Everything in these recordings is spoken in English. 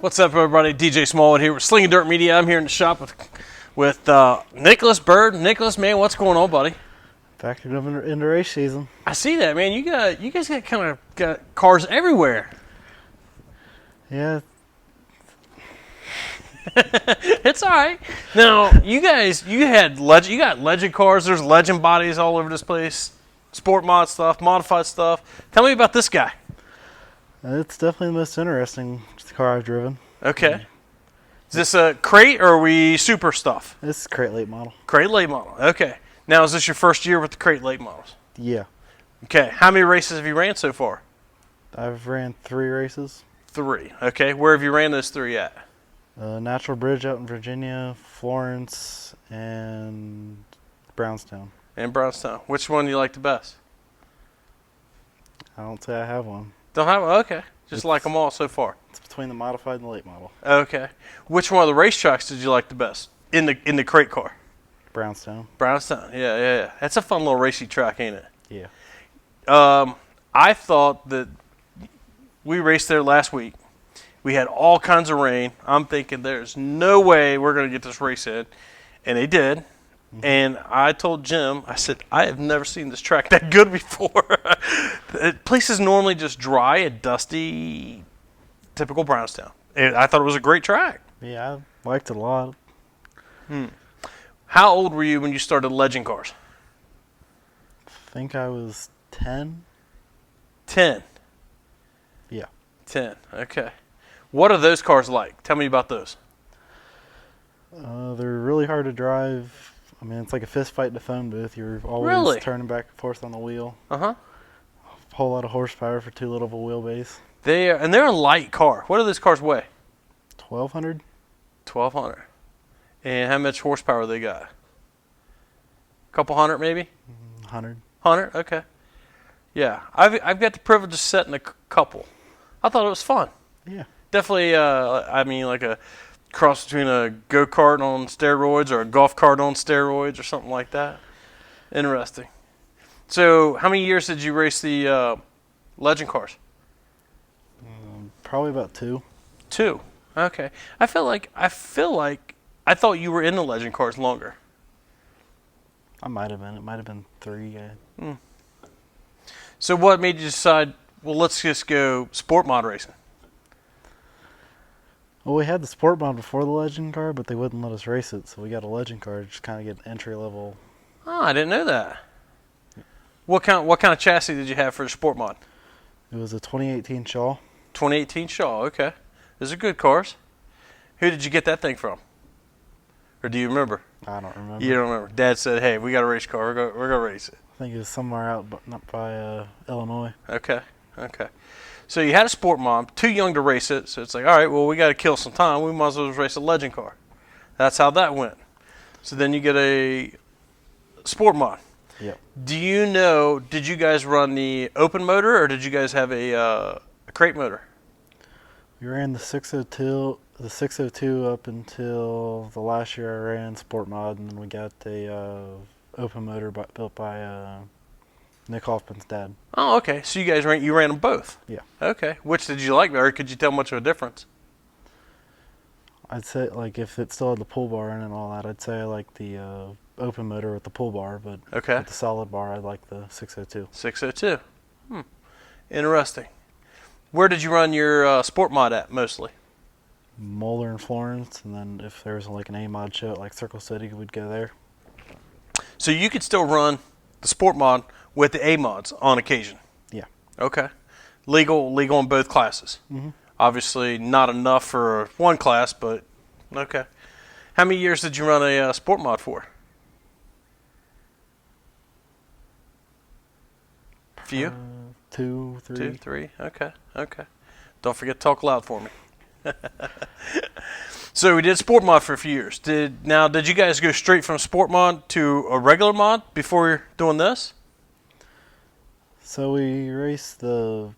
What's up, everybody? DJ Smallwood here with Slingin Dirt Media. I'm here in the shop with Nicholas Byrd. Nicholas, man, what's going on, buddy? Factored up into race season. I see that, man. You guys got cars everywhere. Yeah. It's all right. Now, you got legend cars. There's legend bodies all over this place. Sport mod stuff, modified stuff. Tell me about this guy. It's definitely the most interesting car I've driven. Okay. Is this a crate or are we super stuff? This is crate late model. Crate late model. Okay. Now, is this your first year with the crate late models? Yeah. Okay. How many races have you ran so far? I've ran 3 races. 3. Okay. Where have you ran those 3 at? Natural Bridge out in Virginia, Florence, and Brownstown. And Brownstown. Which one do you like the best? I don't say I have one. Don't have one? Okay. Just like them all so far. It's between the modified and the late model. Okay. Which one of the racetracks did you like the best in the crate car? Brownstown. Brownstown. Yeah. That's a fun little racy track, ain't it? Yeah. I thought that we raced there last week. We had all kinds of rain. I'm thinking there's no way we're going to get this race in. And they did. Mm-hmm. And I told Jim, I said, I have never seen this track that good before. The place is normally just dry and dusty, typical Brownstown. And I thought it was a great track. Yeah, I liked it a lot. How old were you when you started legend cars? I think I was 10. 10. Yeah. 10. Okay. What are those cars like? Tell me about those. They're really hard to drive. I mean, it's like a fist fight in a phone booth. You're always Really? turning back and forth on the wheel. Uh-huh. A whole lot of horsepower for too little of a wheelbase. They're a light car. What do those cars weigh? 1,200. 1,200. And how much horsepower they got? Couple hundred, maybe? 100. 100? Okay. Yeah. I've got the privilege of setting a couple. I thought it was fun. Yeah. Definitely, like a cross between a go-kart on steroids or a golf cart on steroids or something like that. Interesting. So, how many years did you race the legend cars? Probably about 2. 2. Okay. I feel like I thought you were in the legend cars longer. I might have been. It might have been 3. Yeah. So, what made you decide? Well, let's just go sport mod racing. Well, we had the sport mod before the legend car, but they wouldn't let us race it, so we got a legend car to just kind of get an entry level. Oh, I didn't know that. What kind of chassis did you have for the sport mod? It was a 2018 Shaw. 2018 Shaw. Okay, those are good cars. Who did you get that thing from? Or do you remember? I don't remember. You don't remember. Dad said, "Hey, we got a race car. We're gonna race it." I think it was somewhere out, but not by Illinois. Okay. So you had a sport mod, too young to race it, so it's like, all right, well, we got to kill some time. We might as well race a legend car. That's how that went. So then you get a sport mod. Yep. Do you know, did you guys run the open motor or did you guys have a crate motor? We ran the 602 up until the last year I ran sport mod, and then we got a open motor built by Nick Hoffman's dad. Oh, okay. So you ran them both? Yeah. Okay. Which did you like better? Could you tell much of a difference? I'd say, like, if it still had the pull bar in and all that, I'd say I like the open motor with the pull bar, but okay. with the solid bar, I like the 602. 602. Interesting. Where did you run your sport mod at mostly? Moeller and Florence, and then if there was like an A-mod show at like Circle City, we'd go there. So you could still run the sport mod with the A-mods on occasion? Yeah. Okay. Legal in both classes? Mm-hmm. Obviously not enough for one class, but okay. How many years did you run a sport mod for? A few? 2, 3. 2, 3. Okay. Don't forget to talk loud for me. So we did sport mod for a few years. Did you guys go straight from sport mod to a regular mod before doing this? So we raced in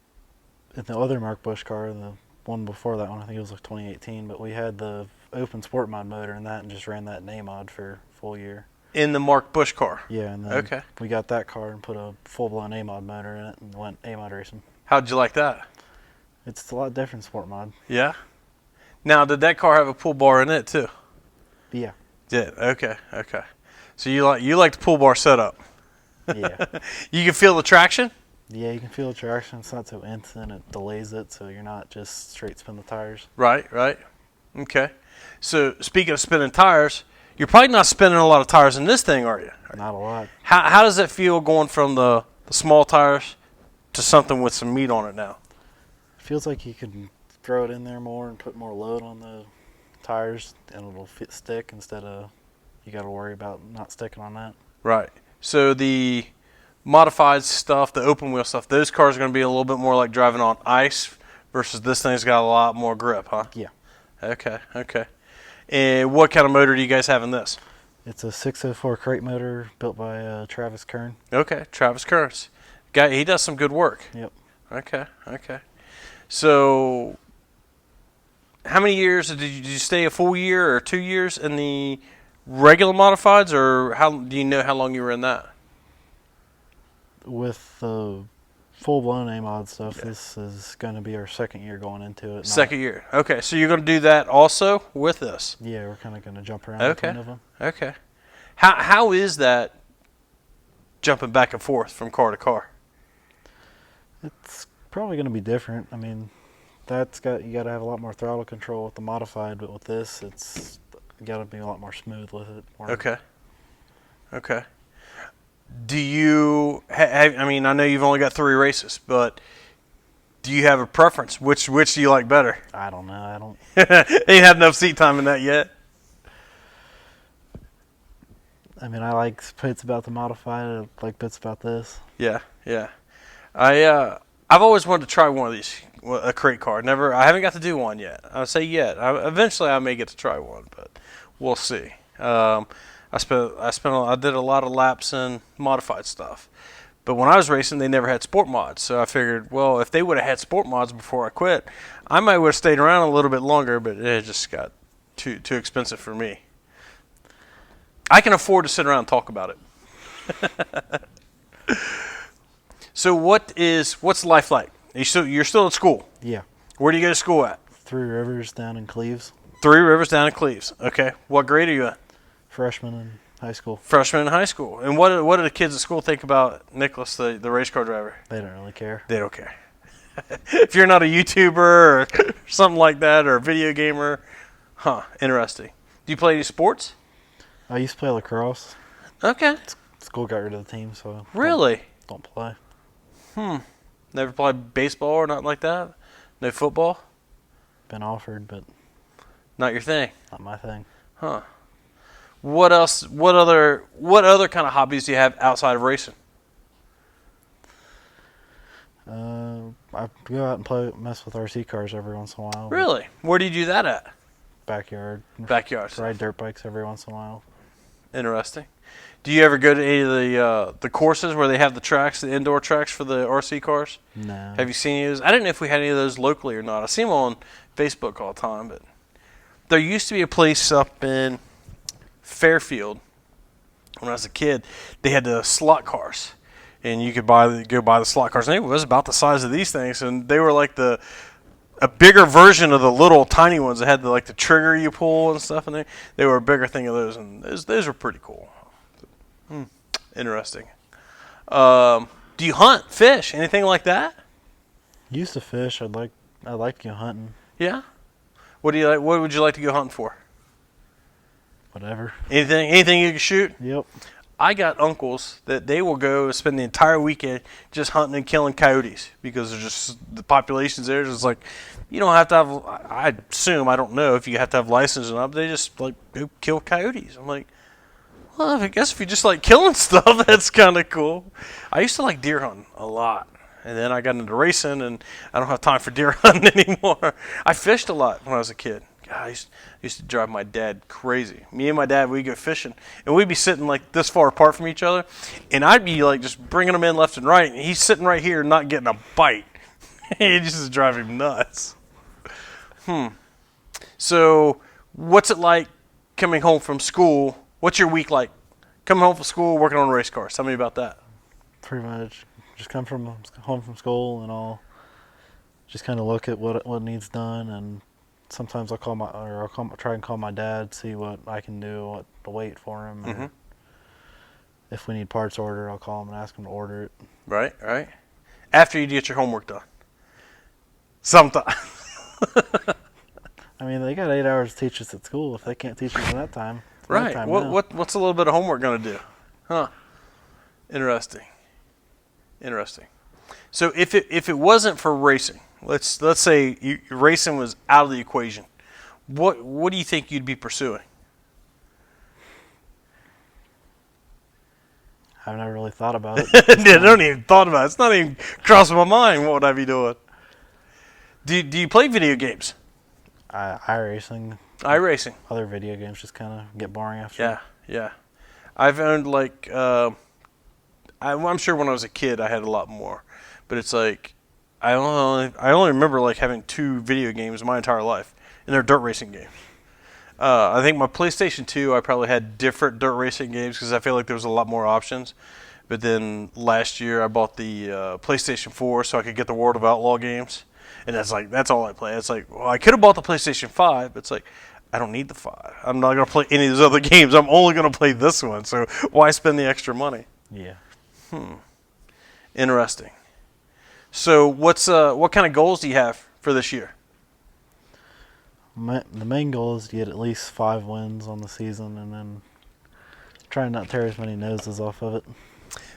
the other Mark Bush car, the one before that one, I think it was like 2018, but we had the open sport mod motor in that and just ran that in A-mod for a full year. In the Mark Bush car? Yeah, and then we got that car and put a full-blown A-mod motor in it and went A-mod racing. How'd you like that? It's a lot different sport mod. Yeah? Now, did that car have a pull bar in it too? Yeah. Did. Okay. Okay. So you like the pull bar setup? Yeah. You can feel the traction? Yeah, you can feel the traction. It's not so instant. It delays it, so you're not just straight spin the tires. Right, right. Okay. So speaking of spinning tires, you're probably not spinning a lot of tires in this thing, are you? Not a lot. How does it feel going from the small tires to something with some meat on it now? Feels like you can throw it in there more and put more load on the tires, and it'll stick instead of you got to worry about not sticking on that. Right. So the modified stuff, the open wheel stuff, those cars are going to be a little bit more like driving on ice versus this thing's got a lot more grip, huh? Yeah. Okay, okay. And what kind of motor do you guys have in this? It's a 604 crate motor built by Travis Kern. Okay, Travis Kearns. Guy, he does some good work. Yep. Okay, okay. So, how many years did you stay? A full year or 2 years in the regular modifieds, or how do you know how long you were in that? With the full-blown A-mod stuff, this is going to be our second year going into it. Second year. Okay, so you're going to do that also with this? Yeah, we're kind of going to jump around Okay. between of them. Okay. How is that jumping back and forth from car to car? It's probably going to be different. I mean, you got to have a lot more throttle control with the modified, but with this, it's got to be a lot more smooth with it. Okay. Okay. Do you have, I mean, I know you've only got 3 races, but do you have a preference? Which do you like better? I don't know. I don't. Ain't had enough seat time in that yet. I mean, I like bits about the modified. I like bits about this. Yeah, yeah. I've always wanted to try one of these, a crate car. I haven't got to do one yet. I say yet. Eventually, I may get to try one, but we'll see. I did a lot of laps in modified stuff, but when I was racing, they never had sport mods. So I figured, well, if they would have had sport mods before I quit, I might would have stayed around a little bit longer. But it just got too expensive for me. I can afford to sit around and talk about it. So what's life like? You're still at school? Yeah. Where do you go to school at? 3 Rivers down in Cleves. 3 Rivers down in Cleves. Okay. What grade are you in? Freshman in high school. Freshman in high school. And what do the kids at school think about Nicholas, the race car driver? They don't really care. They don't care. If you're not a YouTuber or something like that, or a video gamer, interesting. Do you play any sports? I used to play lacrosse. Okay. School got rid of the team, so Really? don't play. Never played baseball or nothing like that? No football? Been offered, but Not your thing? not my thing. Huh. What else? What other kind of hobbies do you have outside of racing? I go out and mess with RC cars every once in a while. Really? Where do you do that at? Backyard. Backyard. Ride dirt bikes every once in a while. Interesting. Do you ever go to any of the courses where they have the tracks, the indoor tracks for the RC cars? No. Have you seen any of those? I didn't know if we had any of those locally or not. I see them on Facebook all the time, but there used to be a place up in Fairfield when I was a kid. They had the slot cars, and you could go buy the slot cars. And it was about the size of these things, and they were like a bigger version of the little tiny ones that had the trigger you pull and stuff. And they were a bigger thing of those, and those were pretty cool. Interesting. Do you hunt, fish, anything like that? Used to fish. I like to go hunting. Yeah. What do you like? What would you like to go hunting for? Whatever. Anything you can shoot? Yep. I got uncles that they will go spend the entire weekend just hunting and killing coyotes because there's just the populations there. Just like you don't have to have. I assume I don't know if you have to have license or not. But they just go kill coyotes. I'm like, well, I guess if you just like killing stuff, that's kind of cool. I used to like deer hunting a lot, and then I got into racing, and I don't have time for deer hunting anymore. I fished a lot when I was a kid. God, I used to drive my dad crazy. Me and my dad, we'd go fishing, and we'd be sitting like this far apart from each other, and I'd be like just bringing him in left and right, and he's sitting right here not getting a bite. It just drive him nuts. So what's it like coming home from school? What's your week like? Coming home from school, working on race cars. Tell me about that. Pretty much. Just come home from school, and I'll just kind of look at what needs done and sometimes try and call my dad, see what I can do, what to wait for him. Mm-hmm. Or if we need parts ordered, I'll call him and ask him to order it. Right. After you get your homework done. Sometimes. I mean, they got 8 hours to teach us at school. If they can't teach us in that time, it's Right. time now. What's a little bit of homework going to do? Huh. Interesting. So if it wasn't for racing, let's say racing was out of the equation, what do you think you'd be pursuing? I've never really thought about it. I don't even thought about it. It's not even crossing my mind. What would I be doing? Do you play video games? iRacing. iRacing. Other video games just kind of get boring after. Yeah. I've owned I'm sure when I was a kid I had a lot more, but it's like I only remember like having 2 video games my entire life, and they're dirt racing games. I think my PlayStation 2 I probably had different dirt racing games because I feel like there was a lot more options. But then last year I bought the PlayStation 4 so I could get the World of Outlaw games, and that's all I play. It's like, well, I could have bought the PlayStation 5, but it's like I don't need the 5. I'm not gonna play any of those other games. I'm only gonna play this one. So why spend the extra money? Yeah. Interesting. So what kind of goals do you have for this year? The main goal is to get at least 5 wins on the season, and then try and not tear as many noses off of it.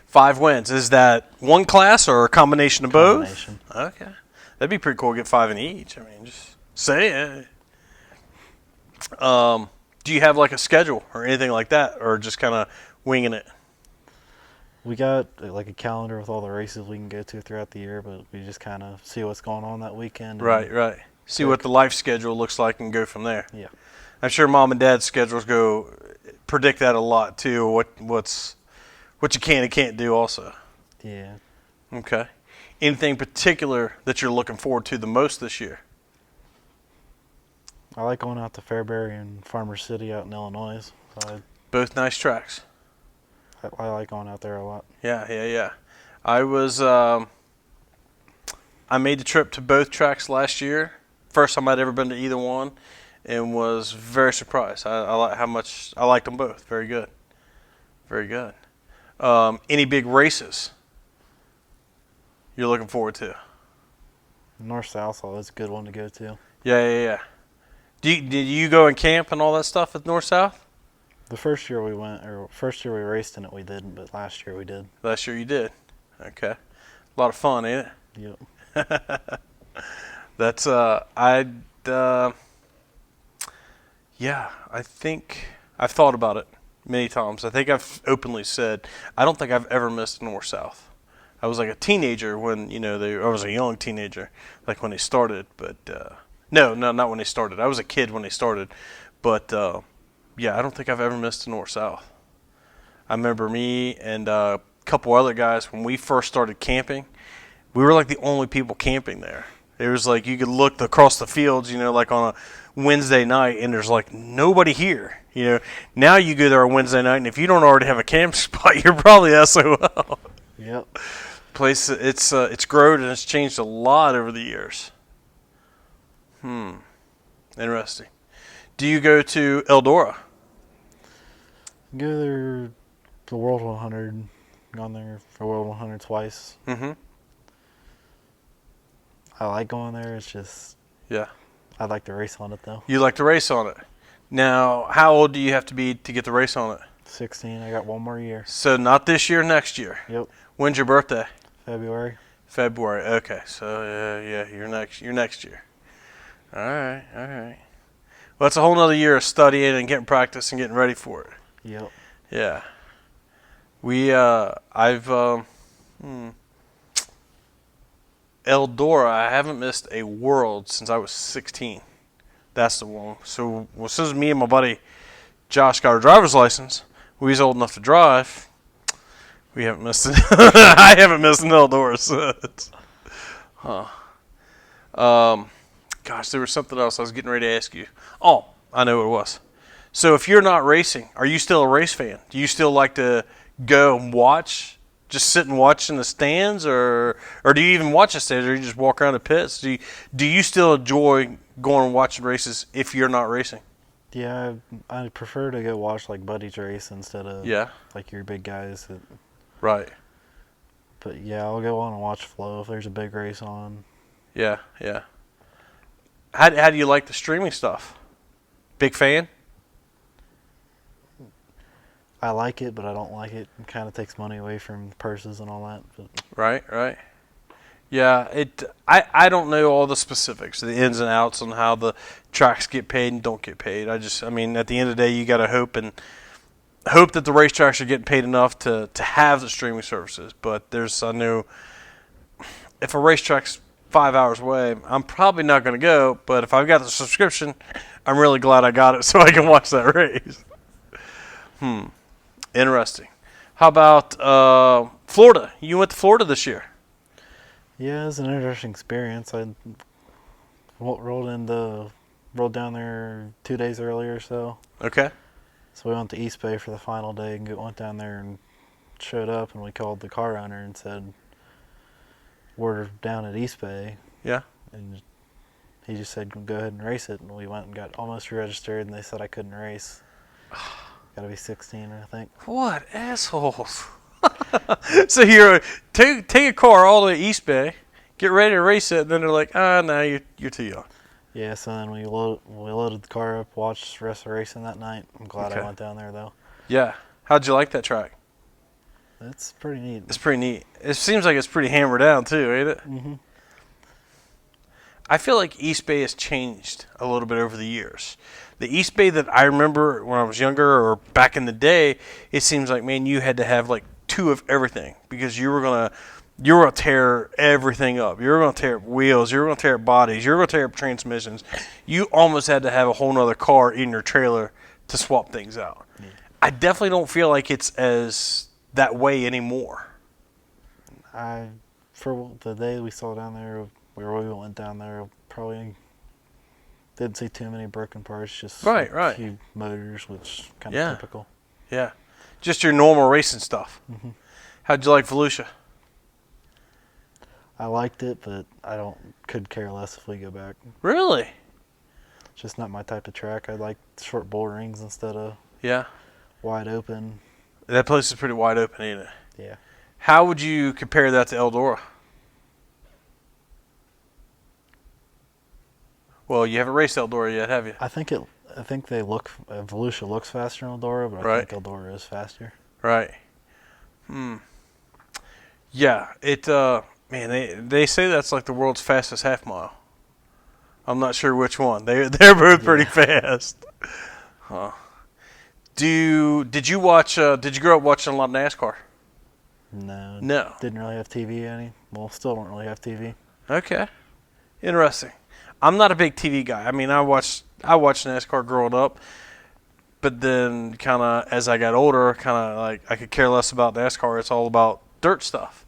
5 wins. Is that one class or a combination of both? Combination. Okay. That'd be pretty cool to get 5 in each. I mean, just say it. Do you have like a schedule or anything like that, or just kind of winging it? We got like a calendar with all the races we can go to throughout the year, but we just kind of see what's going on that weekend. Right. See what the life schedule looks like and go from there. Yeah. I'm sure mom and dad's schedules predict that a lot too. What you can and can't do also. Yeah. Okay. Anything particular that you're looking forward to the most this year? I like going out to Fairbury and Farmer City out in Illinois. So Both nice tracks. I like going out there a lot. Yeah. I made the trip to both tracks last year. First time I'd ever been to either one, and was very surprised. I like how much I liked them both. Very good. Any big races you're looking forward to? North-South always a good one to go to. Yeah. Did you go and camp and all that stuff at North-South? The first year we raced in it, we didn't, but last year we did. Last year you did. Okay. A lot of fun, ain't it? Yep. That's yeah, I think I've thought about it many times. I think I've openly said I don't think I've ever missed North-South. I was like a teenager when, I was a young teenager, like when they started, but no, not when they started. I was a kid when they started, but yeah, I don't think I've ever missed a North-South. I remember me and a couple other guys when we first started camping. We were like the only people camping there. It was like you could look across the fields, like on a Wednesday night, and there's like nobody here. Now you go there on Wednesday night, and if you don't already have a camp spot, you're probably SOL. Yep. Place it's grown and it's changed a lot over the years. Interesting. Do you go to Eldora? Go there for World 100. Gone there for World 100 twice. Mm-hmm. I like going there. It's just Yeah. I'd like to race on it though. You like to race on it. Now, how old do you have to be to get to race on it? 16. I got one more year. So not this year, next year. Yep. When's your birthday? February. Okay. So yeah, you're next year. All right. Well, that's a whole nother year of studying and getting practice and getting ready for it. Yep. Yeah. Eldora, I haven't missed a world since I was 16. That's the one. So as soon as me and my buddy Josh got our driver's license, we was old enough to drive. We haven't missed it. I haven't missed an Eldora since. Gosh, there was something else I was getting ready to ask you. Oh, I know what it was. So if you're not racing, are you still a race fan? Do you still like to go and watch just sit and watch in the stands, or do you even watch the stands, or you just walk around the pits? Do you still enjoy going and watching races if you're not racing? Yeah, I prefer to go watch like buddies race instead of like your big guys. Right. But yeah, I'll go on and watch Flow if there's a big race on. Yeah. How do you like the streaming stuff? Big fan? I like it, but I don't like it. It kind of takes money away from purses and all that. But. Right. Yeah, I don't know all the specifics, the ins and outs on how the tracks get paid and don't get paid. I mean, at the end of the day, you got to hope that the racetracks are getting paid enough to have the streaming services. But I know if a racetrack's 5 hours away, I'm probably not going to go. But if I've got the subscription, I'm really glad I got it so I can watch that race. Interesting. How about Florida? You went to Florida this year. Yeah, it was an interesting experience. I rolled down there 2 days earlier or so. Okay. So we went to East Bay for the final day and went down there and showed up, and we called the car owner and said, we're down at East Bay. Yeah. And he just said, go ahead and race it. And we went and got almost registered, and they said I couldn't race. Got to be 16, I think. What assholes. So you're take a car all the way to East Bay, get ready to race it, and then they're like, no, you're too young. Yeah, so then we loaded the car up, watched the rest of the racing that night. I'm glad I went down there, though. Yeah. How'd you like that track? It's pretty neat. It's pretty neat. It seems like it's pretty hammered down, too, ain't it? Mm-hmm. I feel like East Bay has changed a little bit over the years. The East Bay that I remember when I was younger or back in the day, it seems like, man, you had to have like 2 of everything because you were gonna tear everything up. You were gonna tear up wheels. You were gonna tear up bodies. You were gonna tear up transmissions. You almost had to have a whole nother car in your trailer to swap things out. Yeah. I definitely don't feel like it's as that way anymore. For the day we saw down there, where we went down there, probably didn't see too many broken parts. Just a few motors, which kind of typical. Yeah. Just your normal racing stuff. Mm-hmm. How'd you like Volusia? I liked it, but could care less if we go back. Really? It's just not my type of track. I like short bull rings instead of wide open. That place is pretty wide open, ain't it? Yeah. How would you compare that to Eldora? Well, you haven't raced Eldora yet, have you? I think Volusia looks faster than Eldora, but I think Eldora is faster. Right. Yeah, man, they say that's like the world's fastest half mile. I'm not sure which one. They're both pretty fast. Huh. Did you grow up watching a lot of NASCAR? No. Didn't really have TV any. Well, still don't really have TV. Okay. Interesting. I'm not a big TV guy. I mean, I watched NASCAR growing up, but then kind of as I got older, kind of like I could care less about NASCAR. It's all about dirt stuff.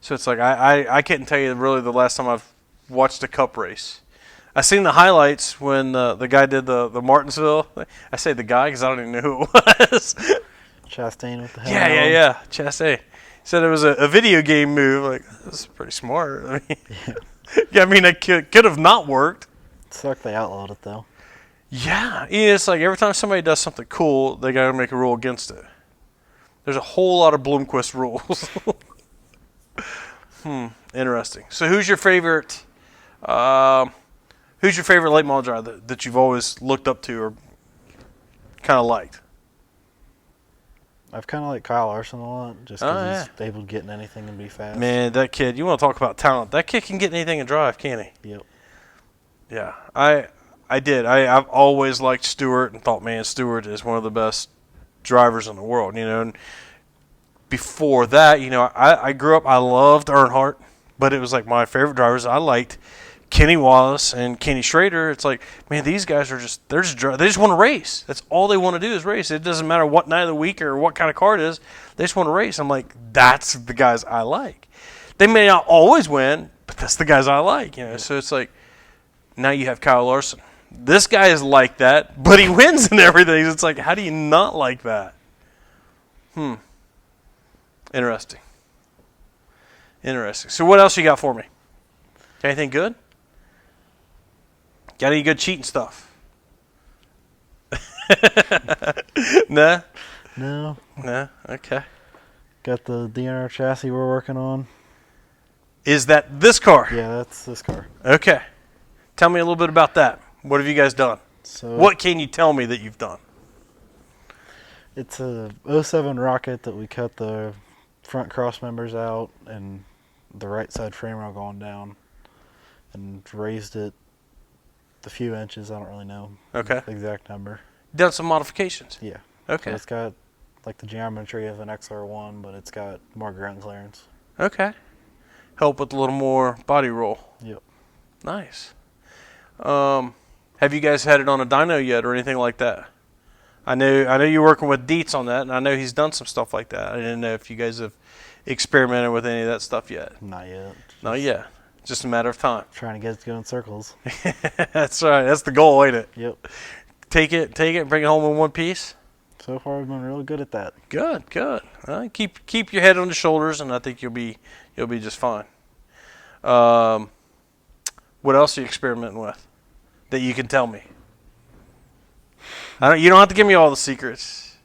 So it's like I couldn't tell you really the last time I've watched a Cup race. I seen the highlights when the guy did the Martinsville. I say the guy because I don't even know who it was. Chastain with the helmet on. Yeah. Chastain. He said it was a video game move. Like, that's pretty smart. I mean, yeah, I mean, it could have not worked. It sucked they outlawed it, though. Yeah. It's like every time somebody does something cool, they got to make a rule against it. There's a whole lot of Bloomquist rules. Interesting. So who's your favorite late model driver that you've always looked up to or kind of liked? I've kind of liked Kyle Larson a lot, just because he's able to get in anything and be fast. Man, that kid, you want to talk about talent. That kid can get anything and drive, can't he? Yep. Yeah, I did. I've always liked Stewart and thought, man, Stewart is one of the best drivers in the world, And before that, I grew up, I loved Earnhardt, but it was like my favorite drivers. I liked Kenny Wallace and Kenny Schrader. It's like, man, these guys they just want to race. That's all they want to do is race. It doesn't matter what night of the week or what kind of car it is. They just want to race. I'm like, that's the guys I like. They may not always win, but that's the guys I like. So it's like, now you have Kyle Larson. This guy is like that, but he wins in everything. It's like, how do you not like that? Interesting. Interesting. So what else you got for me? Anything good? Got any good cheating stuff? Nah? No. Nah? Okay. Got the DNR chassis we're working on. Is that this car? Yeah, that's this car. Okay. Tell me a little bit about that. What have you guys done? So What can you tell me that you've done? it's a '07 Rocket that we cut the front cross members out and the right side frame rail going down and raised it a few inches. I don't really know Okay. the exact number. Done some modifications? Yeah. Okay. So it's got like the geometry of an XR1, but it's got more ground clearance. Okay. Help with a little more body roll. Yep. Nice. Have you guys had it on a dyno yet or anything like that? I know you're working with Dietz on that, and I know he's done some stuff like that. I didn't know if you guys have experimented with any of that stuff yet. Not yet. Not yet. Just a matter of time. Trying to get it to go in circles. That's right. That's the goal, ain't it? Yep. Take it, and bring it home in one piece. So far, we've been really good at that. Good. Keep your head on the shoulders, and I think you'll be just fine. What else are you experimenting with that you can tell me? You don't have to give me all the secrets.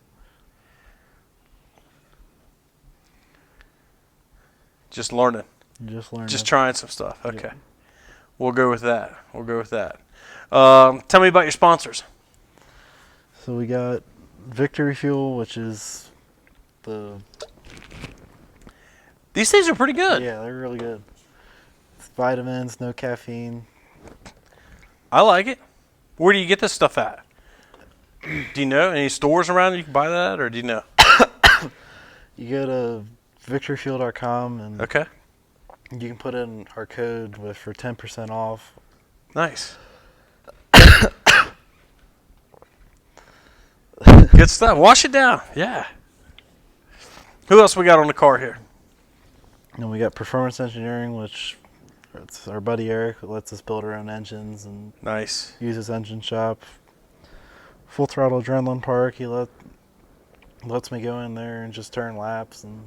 Just learning. Just learning. Just trying some stuff. Okay. Yep. We'll go with that. Tell me about your sponsors. So we got Victory Fuel, which is the... These things are pretty good. Yeah, they're really good. It's vitamins, no caffeine. I like it. Where do you get this stuff at? Do you know any stores around you can buy that, or do you know? You go to victoryfuel.com and Okay. you can put in our code for 10% off. Nice. Good stuff. Wash it down. Yeah. Who else we got on the car here? And we got Performance Engineering, which it's our buddy Eric that lets us build our own engines and Nice. use his engine shop. Full Throttle Adrenaline Park, he lets me go in there and just turn laps and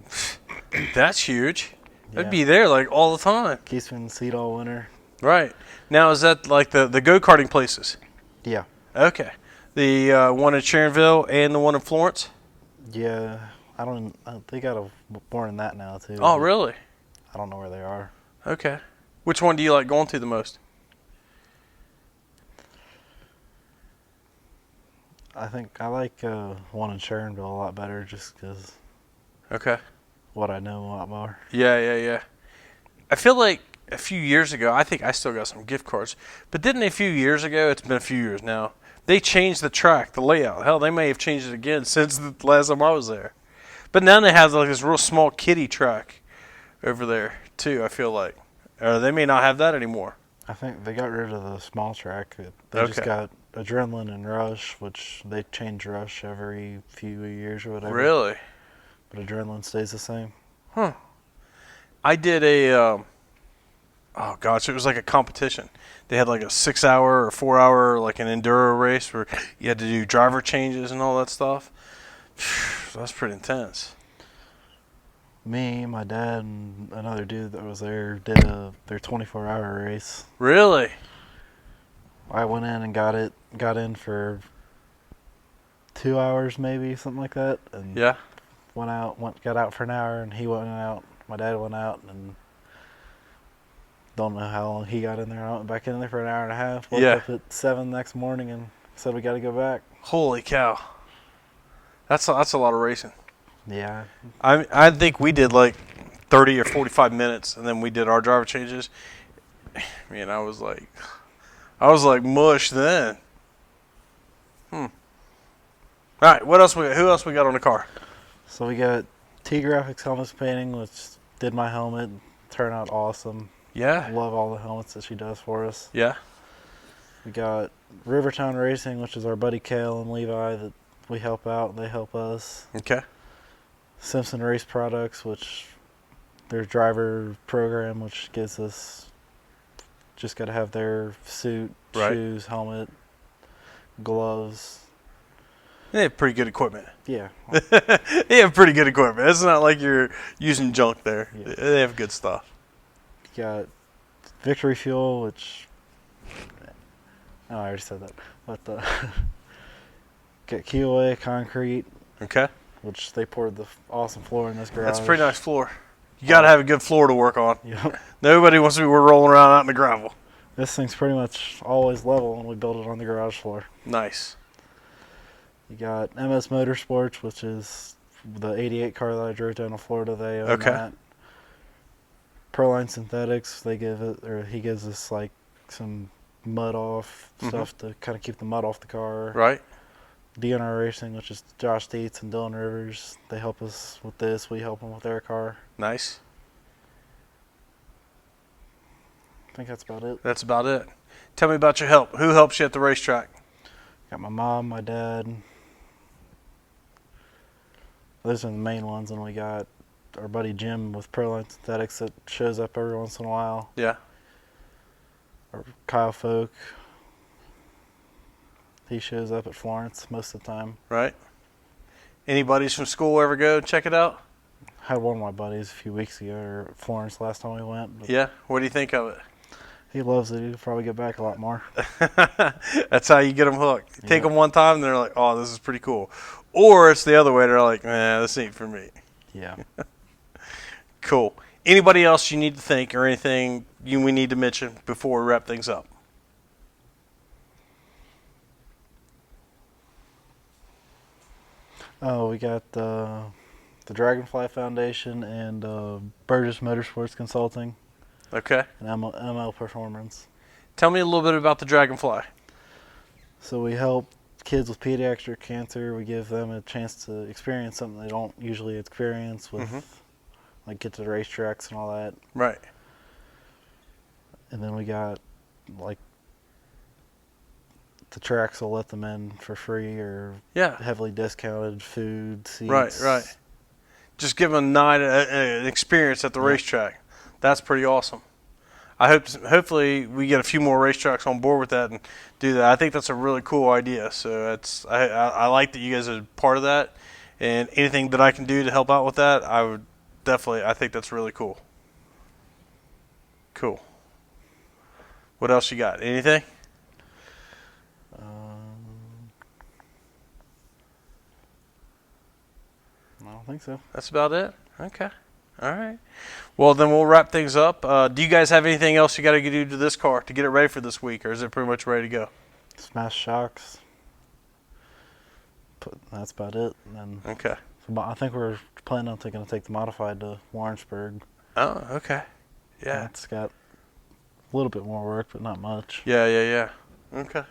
That's huge. Yeah. I'd be there like all the time. keeps me in the seat all winter. Right. Now, is that like the go-karting places? Yeah. Okay. The one in Sharonville and the one in Florence? Yeah. They got more in that now too. Oh, but really? I don't know where they are. Okay. Which one do you like going to the most? I think I like one in Sharonville a lot better just because Okay. what I know a lot more. Yeah. I feel like a few years ago, I think I still got some gift cards, but didn't a few years ago, it's been a few years now, they changed the track, the layout. Hell, they may have changed it again since the last time I was there. But now they have like this real small kiddie track over there too, I feel like. Or they may not have that anymore. I think they got rid of the small track. They Okay. just got Adrenaline and Rush, which they change Rush every few years or whatever. Really? But Adrenaline stays the same. Huh. I did a, oh gosh, it was like a competition. They had like a 6-hour or 4-hour, like an enduro race where you had to do driver changes and all that stuff. That's pretty intense. Me, my dad, and another dude that was there did their 24-hour race. Really? I went in and got in for 2 hours maybe, something like that, and Yeah. got out for an hour, and he went out. My dad went out, and don't know how long he got in there. I went back in there for an hour and a half. Woke Yeah. up at 7 next morning and said we got to go back. Holy cow. That's a lot of racing. Yeah, I think we did like 30 or 45 minutes, and then we did our driver changes. Man, I was like mush then. All right, who else we got on the car? so we got T Graphics helmets painting, which did my helmet. Turned out awesome. Yeah. Love all the helmets that she does for us. Yeah. We got Rivertown Racing, which is our buddy Kale and Levi that we help out. They help us. Okay. Simpson Race Products, which their driver program, which gives us just got to have their suit, Right. shoes, helmet, gloves. They have pretty good equipment. Yeah. They have pretty good equipment. It's not like you're using junk there. Yeah. They have good stuff. You got Victory Fuel, which I already said that, but got Kiowa concrete, Okay. which they poured the awesome floor in this garage. That's a pretty nice floor. You got to have a good floor to work on. Yep. Nobody wants to be rolling around out in the gravel. This thing's pretty much always level, and we built it on the garage floor. Nice. You got MS Motorsports, which is the '88 car that I drove down to Florida. They own Okay. that. Proline Synthetics, he gives us like some mud off stuff to kind of keep the mud off the car. Right. DNR Racing, which is Josh Dietz and Dylan Rivers, they help us with this. We help them with their car. Nice. I think that's about it. That's about it. Tell me about your help. Who helps you at the racetrack? Got my mom, my dad. Those are the main ones, and we got our buddy Jim with Proline Synthetics that shows up every once in a while. Yeah. Or Kyle Folk. He shows up at Florence most of the time. Right. Any buddies from school ever go check it out? Had one of my buddies a few weeks ago, or at Florence last time we went. But Yeah. What do you think of it? he loves it. He'll probably get back a lot more. That's how you get them hooked. Take Yeah. them one time, and they're like, "Oh, this is pretty cool," or it's the other way. They're like, "Nah, this ain't for me." Yeah. Cool. Anybody else you need to think or anything we need to mention before we wrap things up? Oh, we got the Dragonfly Foundation and Burgess Motorsports Consulting Okay. and ML Performance. Tell me a little bit about the Dragonfly. So we help kids with pediatric cancer. We give them a chance to experience something they don't usually experience with, like get to the racetracks and all that. Right. And then we got like the tracks will let them in for free or Yeah. heavily discounted food, seats. Right. Just give them a night, an experience at the racetrack. That's pretty awesome. Hopefully we get a few more racetracks on board with that and do that. I think that's a really cool idea. So I like that you guys are part of that, and anything that I can do to help out with that, I think that's really cool. Cool. What else you got? Anything? I don't think so. That's about it? Okay. All right. Well, then we'll wrap things up. Do you guys have anything else you got to do to this car to get it ready for this week, or is it pretty much ready to go? Smash shocks. That's about it. And then Okay. I think we're planning on going to take the modified to Lawrenceburg. Oh, okay. Yeah. It's got a little bit more work, but not much. Yeah. Okay.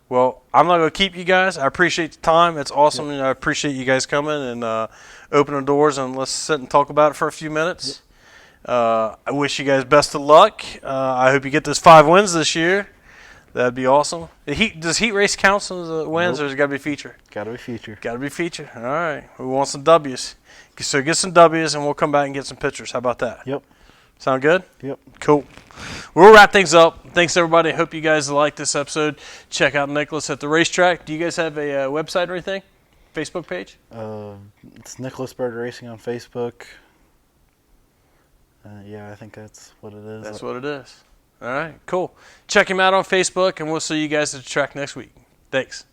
Well, I'm not going to keep you guys. I appreciate the time. It's awesome. Yep. I appreciate you guys coming and opening the doors, and let's sit and talk about it for a few minutes. Yep. I wish you guys best of luck. I hope you get those 5 wins this year. That'd be awesome. Does heat race count as wins, Nope. or has it got to be feature? Got to be feature. Got to be feature. All right. We want some W's. So get some W's, and we'll come back and get some pictures. How about that? Yep. Sound good? Yep. Cool. We'll wrap things up. Thanks, everybody. Hope you guys liked this episode. Check out Nicholas at the racetrack. Do you guys have a website or anything? Facebook page? It's Nicholas Byrd Racing on Facebook. Yeah, I think that's what it is. That's what it is. All right, cool. Check him out on Facebook, and we'll see you guys at the track next week. Thanks.